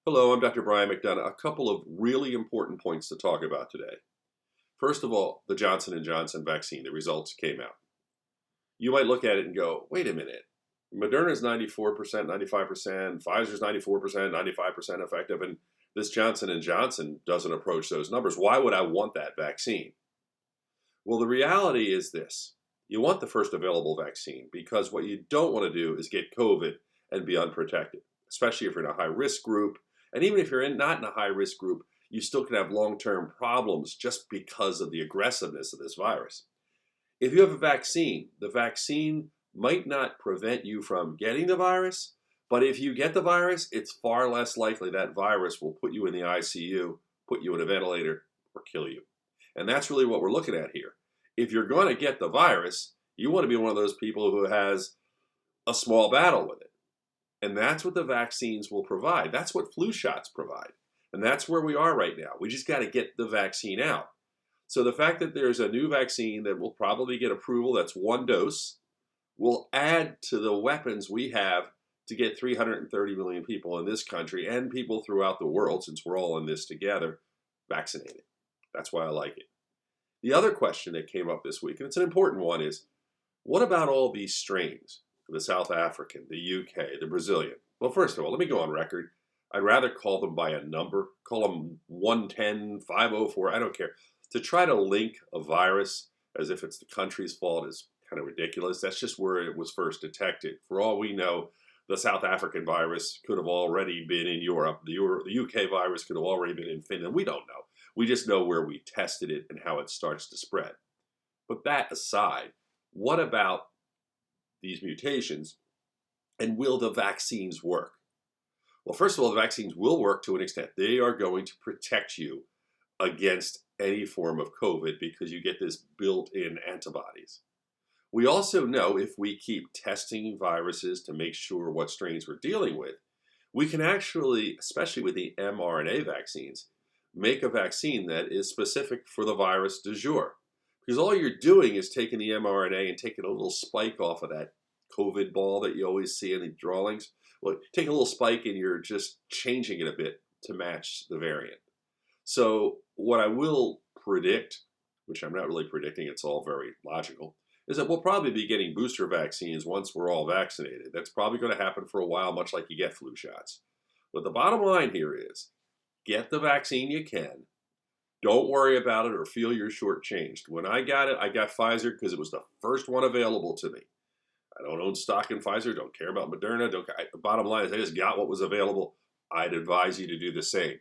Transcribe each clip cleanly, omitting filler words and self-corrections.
Hello, I'm Dr. Brian McDonough. A couple of really important points to talk about today. First of all, the Johnson & Johnson vaccine, the results came out. You might look at it and go, wait a minute. Moderna's 94%, 95%, Pfizer's 94%, 95% effective, and this Johnson & Johnson doesn't approach those numbers. Why would I want that vaccine? Well, the reality is this. You want the first available vaccine because what you don't want to do is get COVID and be unprotected, especially if you're in a high-risk group. And even if you're not in a high-risk group, you still can have long-term problems just because of the aggressiveness of this virus. If you have a vaccine, the vaccine might not prevent you from getting the virus, but if you get the virus, it's far less likely that virus will put you in the ICU, put you in a ventilator, or kill you. And that's really what we're looking at here. If you're going to get the virus, you want to be one of those people who has a small battle with it. And that's what the vaccines will provide. That's what flu shots provide. And that's where we are right now. We just got to get the vaccine out. So the fact that there's a new vaccine that will probably get approval, that's one dose, will add to the weapons we have to get 330 million people in this country and people throughout the world, since we're all in this together, vaccinated. That's why I like it. The other question that came up this week, and it's an important one, is what about all these strains? The South African, the UK, the Brazilian. Well, first of all, let me go on record. I'd rather call them by a number, call them 110, 504, I don't care. To try to link a virus as if it's the country's fault is kind of ridiculous. That's just where it was first detected. For all we know, the South African virus could have already been in Europe. The UK virus could have already been in Finland. We don't know. We just know where we tested it and how it starts to spread. But that aside, what about these mutations, and will the vaccines work? Well, first of all, the vaccines will work to an extent. They are going to protect you against any form of COVID because you get this built-in antibodies. We also know if we keep testing viruses to make sure what strains we're dealing with, we can actually, especially with the mRNA vaccines, make a vaccine that is specific for the virus du jour. Because all you're doing is taking the mRNA and taking a little spike off of that COVID ball that you always see in the drawings. Well, take a little spike and you're just changing it a bit to match the variant. So what I will predict, which I'm not really predicting, it's all very logical, is that we'll probably be getting booster vaccines once we're all vaccinated. That's probably going to happen for a while, much like you get flu shots. But the bottom line here is, get the vaccine you can. Don't worry about it or feel you're shortchanged. When I got it, I got Pfizer because it was the first one available to me. I don't own stock in Pfizer, don't care about Moderna. The bottom line is I just got what was available. I'd advise you to do the same.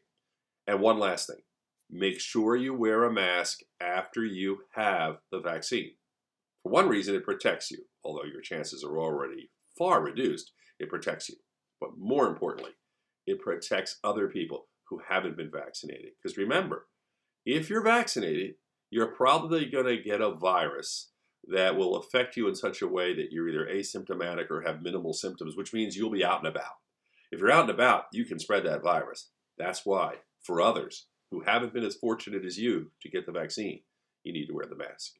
And one last thing, make sure you wear a mask after you have the vaccine. For one reason, it protects you. Although your chances are already far reduced, it protects you. But more importantly, it protects other people who haven't been vaccinated. Because remember, if you're vaccinated, you're probably going to get a virus that will affect you in such a way that you're either asymptomatic or have minimal symptoms, which means you'll be out and about. If you're out and about, you can spread that virus. That's why, for others who haven't been as fortunate as you to get the vaccine, you need to wear the mask.